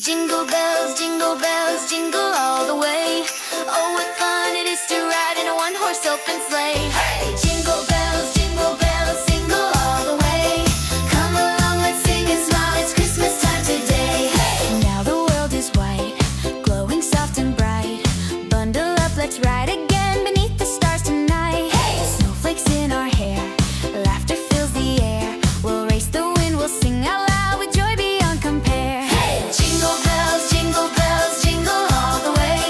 Jingle bells, jingle all the way. Oh, what fun it is to ride in a one-horse open sleigh. Hey! Jingle bells, jingle all the way. Come along, let's sing and smile, it's Christmas time today. Hey! Now the world is white, glowing soft and bright. Bundle up, let's ride again beneath the stars tonight. Hey! Snowflakes in our hair, laughter fills the air. We'll race the wind, we'll sing out loud with joy beyond compare. Hey! Jingle bells, jingle all the way.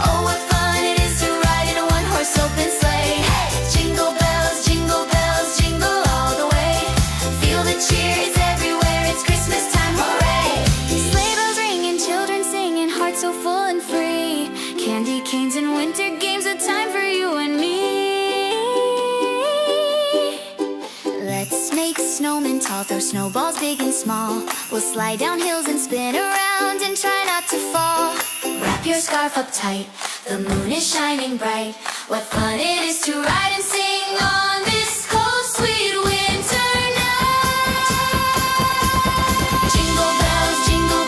Oh, what fun it is to ride in a one-horse open sleigh. Hey! Jingle bells, jingle all the way. Feel the cheer is everywhere, it's Christmas time, hooray! Sleigh bells ringing, children singing, hearts so full and free. Candy canes and winter games, a time for you and me. Let's make snowmen tall, throw snowballs big and small. We'll slide down hills and spin around and try not to fall. Wrap your scarf up tight, the moon is shining bright. What fun it is to ride and sing on this cold, sweet winter night. Jingle bells, jingle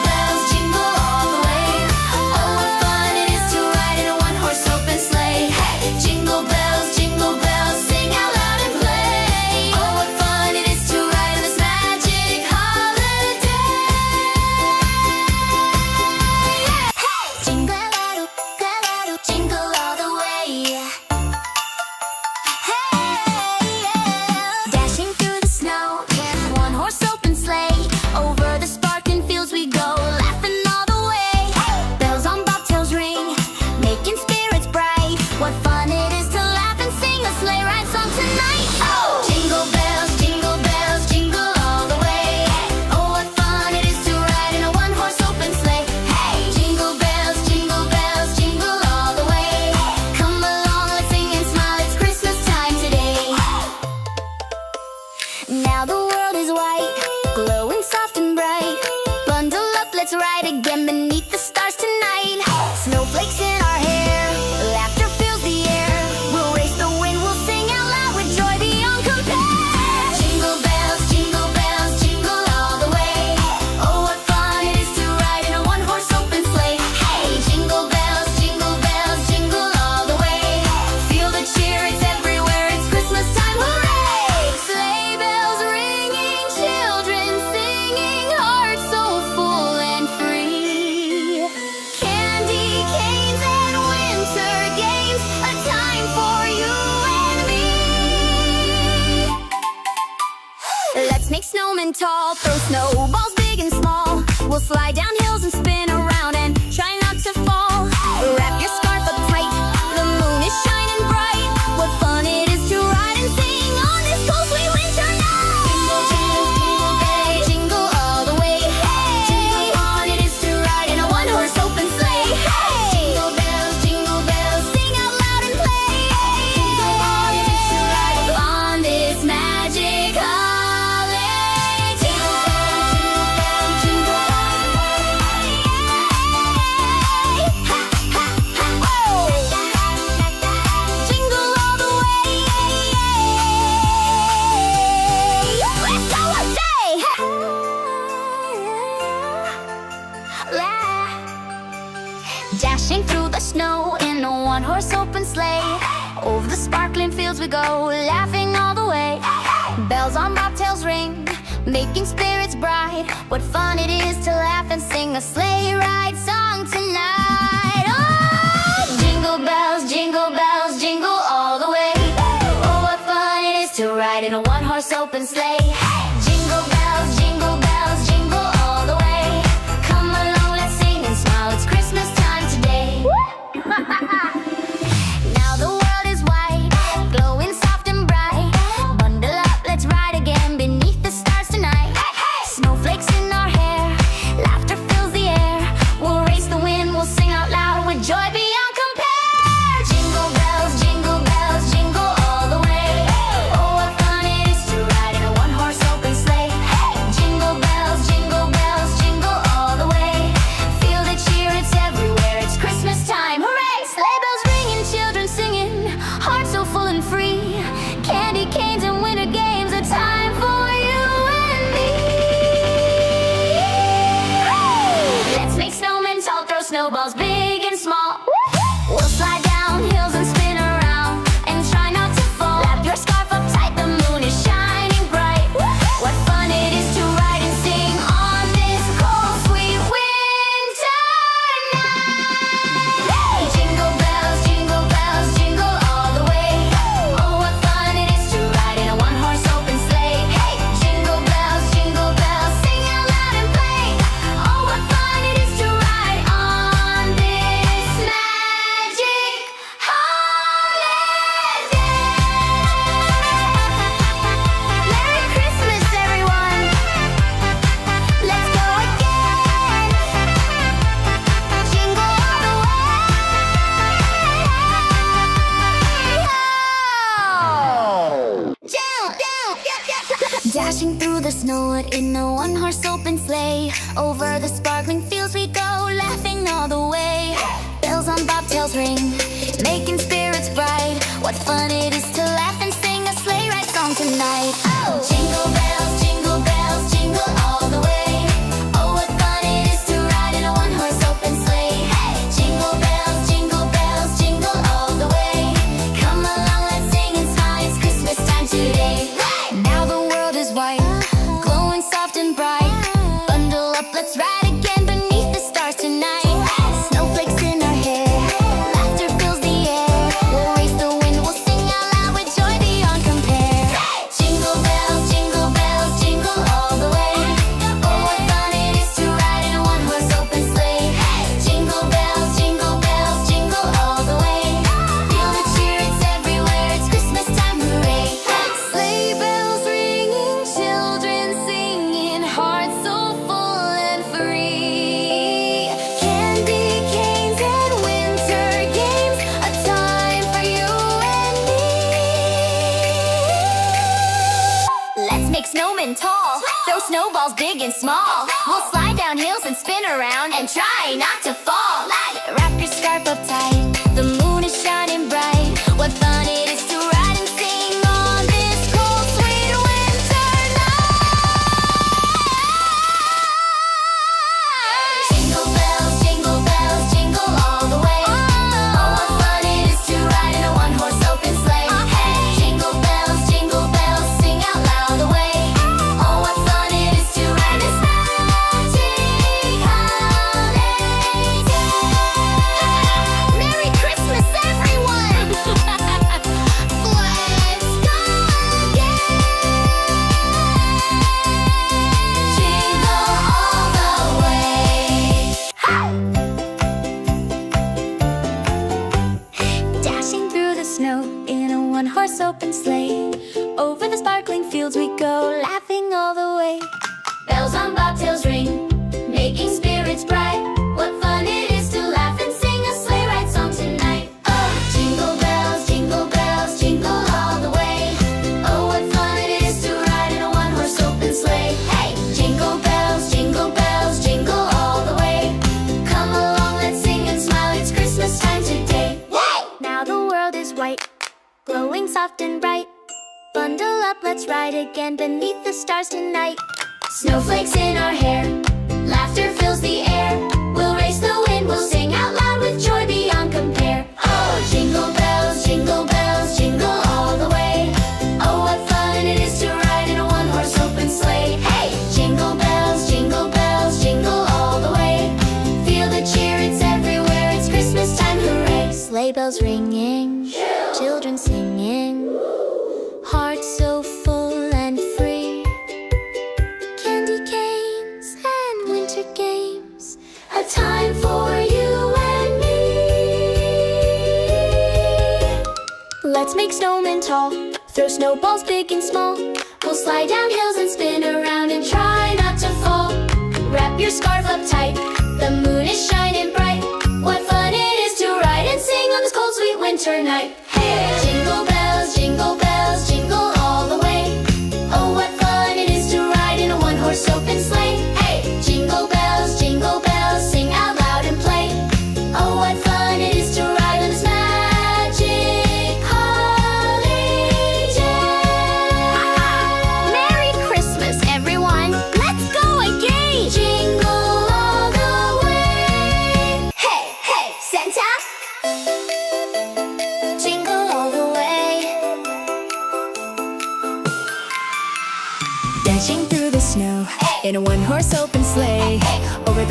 all the way. Oh, what fun it is to ride in a one-horse open sleigh. Hey! Jingle bells, sing out loud and play. Oh, what fun it is to ride in this magic holiday. Hey! Jingle all the way. Hey, yeah. Dashing through the snow in a one-horse open sleigh. Over the sparkling fields we go, laughing all the way. Bells on bobtails ring, making spirits bright. What fun it is to laugh and sing a sleigh ride song tonight. Oh! Jingle bells, jingle all the way. Oh, what fun it is to ride in a one-horse open sleigh. Hey! Jingle bells, jingle all the way. Come along, let's sing and smile, it's Christmas time today. Now the world is white, glowing soft and bright. Bundle up, let's ride again beneath the stars tonight. Snowflakes in our hair, laughter fills the air. We'll race the wind, we'll sing out loud with joy beyond compare. Jingle bells, jingle all the way. Oh, what fun it is to ride in a one-horse open sleigh. Hey! Jingle bells, jingle all the way. Feel the cheer, it's everywhere, it's Christmas time, hooray! Sleigh bells ringing, children singing, hearts so full and free. Candy canes and winter games, a time for you and me. Let's make snowmen tall, throw snowballs big and small. We'll slide down hills and spin around and try not to fall. Wrap your scarf up tight, the moon is shining bright. What fun it is to ride and sing on this cold, sweet winter night. Jingle all the way. Hey! What fun it is to ride in a one-horse open sleigh. Hey! Jingle bells, sing out loud and play. What fun it is to ride on this magic holiday. Jingle all the way. Let's go and say. Dashing through the snow in a one-horse open sleigh. Over the sparkling fields we go, laughing all the way. Bells on bobtails ring, making spirits bright. What fun it is to laugh and sing a sleigh ride song tonight. Oh! Jingle bells, jingle all the way. Oh, what fun it is to ride in a one-horse open sleigh. Jingle bells, jingle all the way. Come along, let's sing and smile, it's Christmas time today. Now the world is white, glowing soft and bright. Bundle up, let's ride again beneath the stars tonight. Snowflakes in our hair, laughter fills the air. We'll race the wind, we'll sing out loud with joy beyond compare. Jingle bells, jingle all the way. Oh, what fun it is to ride in a one snowballs big and small. We'll slide down hills and spin around and try not to fall. Wrap your scarf up tight, the moon is shining bright. What fun it is to ride and sing on this cold, sweet winter night. Jingle bells, jingle all the way. Oh, what fun it is to ride in a one-horse open sleigh. Hey, jingle bells, sing out loud and play. Oh, what fun it is to ride on this magic holiday. Merry Christmas, everyone. Let's go again. Jingle all the way. Dashing through the snow in a one-horse open sleigh. Over the sparkling fields we go, laughing all the way. Bells on bobtails ring, making spirits bright. What fun it is to laugh and sing a sleigh ride song tonight. Oh, jingle bells, jingle all the way. Oh, what fun it is to ride in a one-horse open sleigh. Hey, jingle bells, jingle all the way. Come along, let's sing and smile, it's Christmas time today. Now the world is white, glowing soft and bright. Bundle up, let's ride again beneath the stars tonight. Snowflakes in our hair, laughter fills the air. We'll race the wind, we'll sing out loud with joy beyond compare. Jingle bells, jingle all the way. Oh, what fun it is to ride in a one-horse open sleigh. Jingle bells, jingle all the way. Feel the cheer, it's everywhere, it's Christmas time, hooray. Sleigh bells ringing, children singing, hearts so full and free. Candy canes and winter games, a time for you and me. Let's make snowmen tall, throw snowballs big and small. We'll slide down hills and spin around and try not to fall. Wrap your scarf up tight, the moon is shining bright. What fun it is to ride and sing on this cold, sweet winter night. Jingle bells, jingle all the way. Oh, what fun it is to ride in a one-horse open sleigh. Hey, jingle bells, sing out loud the way. Oh, what fun it is to ride this magic holiday. Merry Christmas, everyone. Let's go again. Jingle all the way. Dashing through the snow in a one-horse open sleigh. Over the sparkling fields we go, laughing all the way. Bells on bobtails ring, making spirits bright. What fun it is to laugh and sing a sleigh ride song tonight. Oh, jingle bells, jingle all the way. Oh, what fun it is to ride in a one-horse open sleigh. Hey, jingle bells, jingle all the way. Come along, let's sing and smile, it's Christmas time today. Now the world is white, glowing soft and bright. Bundle up, let's ride again beneath the stars tonight. Snowflakes in our hair, laughter fills the air. We'll race the wind, we'll sing out loud with joy beyond compare. Oh, jingle bells, jingle all the way. Oh, what fun it is to ride in a one-horse open sleigh. Hey, jingle bells, jingle all the way. Feel the cheer, it's everywhere, it's Christmas time, hooray. Sleigh bells ringing, children singing, hearts so full and free. Candy canes and winter games, a time for you and me. Let's make snowmen tall, throw snowballs big and small. We'll slide down hills and spin around and try not to fall. Wrap your scarf up tight, the moon is shining bright. What fun it is to ride and sing on this cold, sweet winter night. Hey, jingle bells, jingle all the way. Oh, what fun it is to ride in a one-horse open sleigh. Hey, jingle bells, sing out loud and play. Oh, what fun it is to ride on this magic holiday. Merry Christmas, everyone. Let's go again. Jingle all the way.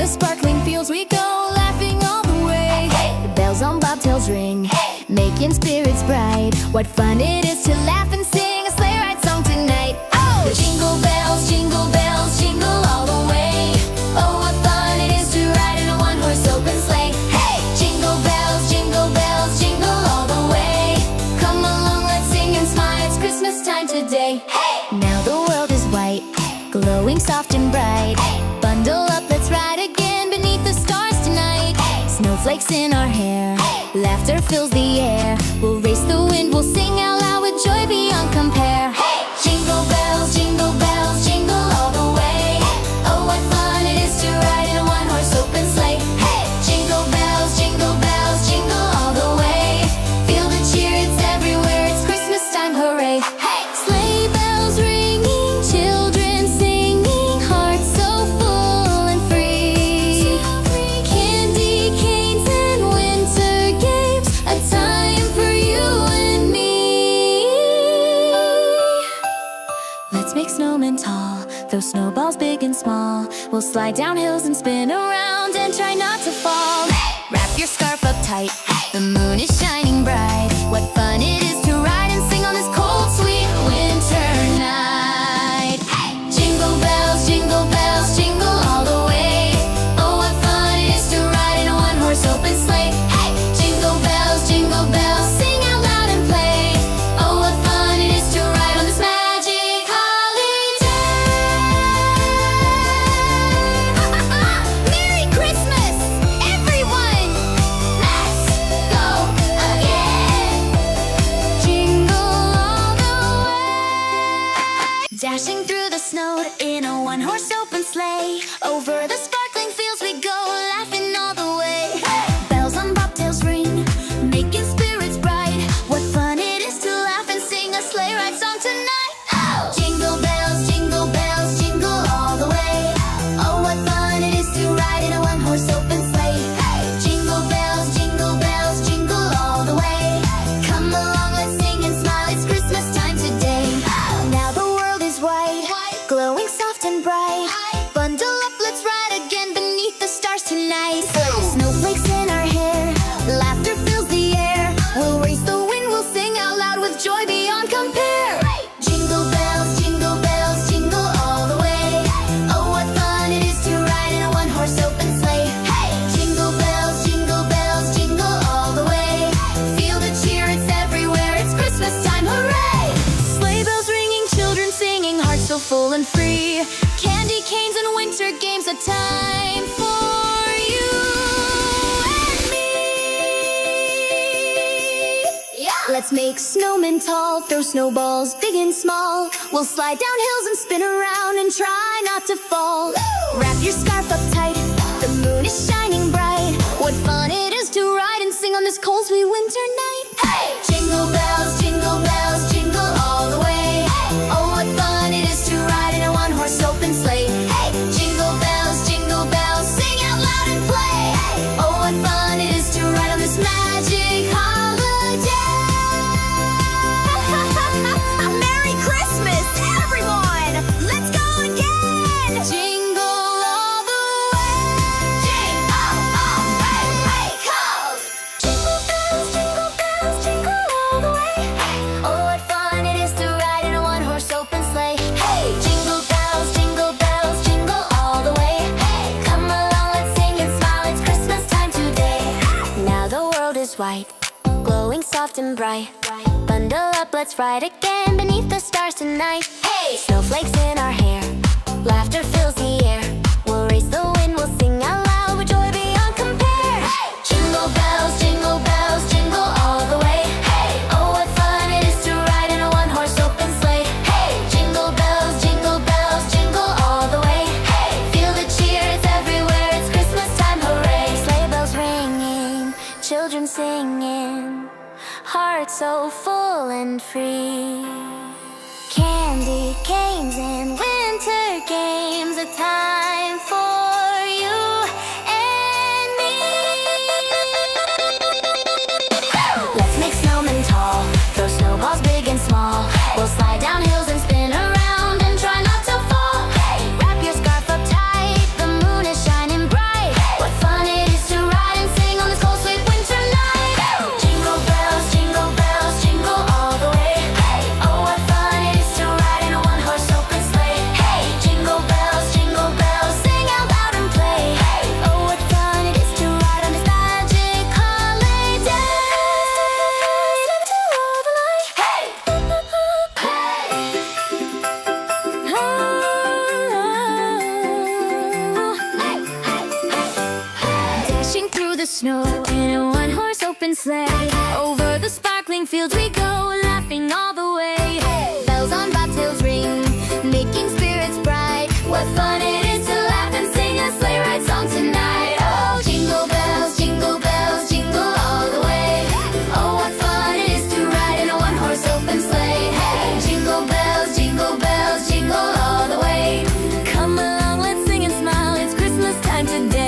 the sparkling fields we go, laughing all the way. The bells on bobtails ring, making spirits bright. What fun it is to laugh and sing a sleigh ride song tonight. Oh! Jingle bells, jingle all the way. Oh, what fun it is to ride in a one-horse open sleigh. Hey! Jingle bells, jingle all the way. Come along, let's sing and smile, it's Christmas time today. Hey! Now the world is white, glowing soft and bright. Bundle up, let's ride again beneath the stars tonight. Snowflakes in our hair, laughter fills the air. We'll race the wind, we'll sing out loud with joy beyond compare. Jingle bells, jingle all the way. Oh, what fun it is to ride in a one-horse open sleigh. Jingle bells, jingle all the way. Feel the cheer, it's everywhere, it's Christmas time, hooray. Sleigh bells ringing, children singing, hearts so full and free. Candy canes and winter games, a time for you and me. Let's make snowmen tall, throw snowballs big and small. We'll slide down hills and spin around and try not to fall. Wrap your scarf up tight, the moon is shining bright. What fun it is to ride and sing on this cold, sweet winter night. Jingle bells, jingle all the way. Oh, what fun it is to ride in a one-horse open sleigh. Jingle bells, sing out loud and play. Oh, what fun it is to ride on this magic holiday. Merry Christmas, everyone! Let's go again. Jingle all the way. Dashing through the snow in a one-horse open sleigh. Over the sparkling fields we go, laughing all the way. Bells on bobtails ring, making spirits bright. What fun it is to laugh and sing a sleigh ride song tonight. Oh! Jingle bells, jingle all the way. Oh, what fun it is to ride in a one-horse open sleigh. Jingle bells, jingle all the way. Come along, let's sing and smile, it's Christmas time today. Now the world is white, glowing soft and bright. Bundle up, let's ride again beneath the stars tonight. Snowflakes in our hair, laughter fills the air. We'll race the wind, we'll sing out loud with joy beyond compare. Jingle bells, jingle all the way. Oh, what fun it is to ride in a one-horse open sleigh. Jingle bells, jingle all the way. Feel the cheer, it's everywhere, it's Christmas time, hooray! Sleigh bells ringing, children singing, hearts so full and free. Candy canes and winter games, a time for you and me. Let's make snowmen tall, throw snowballs big and small. We'll slide down hills and spin around and try not to fall. Wrap your scarf up tight, the moon is shining bright. What fun it is to ride and sing on this cold, sweet winter night. Jingle bells, jingle all the way. Oh, what fun it is to ride in a one-horse open sleigh. Jingle bells, sing out loud and play. Oh, what fun it is to ride on this magic holiday. Merry Christmas, everyone! Let's go again! Jingle all the way. Jingle all the way, go! Jingle bells, jingle all the way. Oh, what fun it is to ride in a one-horse open sleigh. Jingle bells, jingle all the way. Come along, let's sing and smile, it's Christmas time today. Now the world is white, glowing soft and bright. Bundle up, let's ride again beneath the stars tonight. Snowflakes in our hair, laughter fills the air. We'll race the wind, we'll sing out loud with joy beyond compare. Jingle bells, jingle all the way. Oh, what fun it is to ride in a one-horse open sleigh. Jingle bells, jingle all the way. Feel the cheer, it's everywhere, it's Christmas time, hooray. Sleigh bells ringing, children singing, hearts so full and free. Candy canes and winter games, a time for you and me. Let's make snowmen tall, throw snowballs big and small. We'll slide down hills and spin around and try not to fall. Wrap your scarf up tight, the moon is shining bright. the snow in a one-horse open sleigh. Over the sparkling fields we go, laughing all the way. Bells on bobtails ring, making spirits bright. What fun it is to laugh and sing a sleigh ride song tonight. Oh, jingle bells, jingle bells, jingle all the way. Oh, what fun it is to ride in a one-horse open sleigh. Hey, jingle bells, jingle all the way. Come along, let's sing and smile, it's Christmas time today.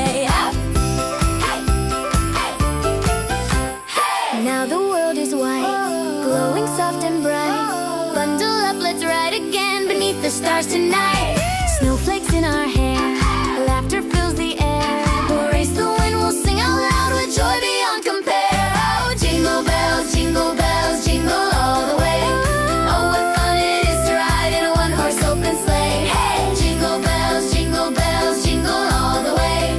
Now the world is white, glowing soft and bright. Bundle up, let's ride again beneath the stars tonight. Snowflakes in our hair, laughter fills the air. We'll race the wind, we'll sing out loud with joy beyond compare. Oh, jingle bells, jingle all the way. Oh, what fun it is to ride in a one-horse open sleigh. Hey, jingle bells, jingle all the way.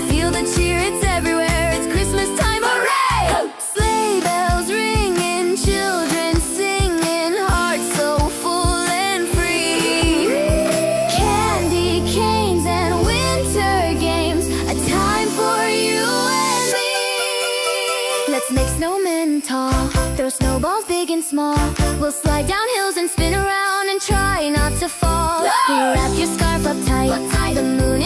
Feel the cheer, it's everywhere, it's Christmas time, hooray! Sleigh bells ringing, children singing, hearts so full and free. Candy canes and winter games, a time for you and me. Let's make snowmen tall, throw snowballs big and small. We'll slide down hills and spin around and try not to fall. Wrap your scarf up tight, the moon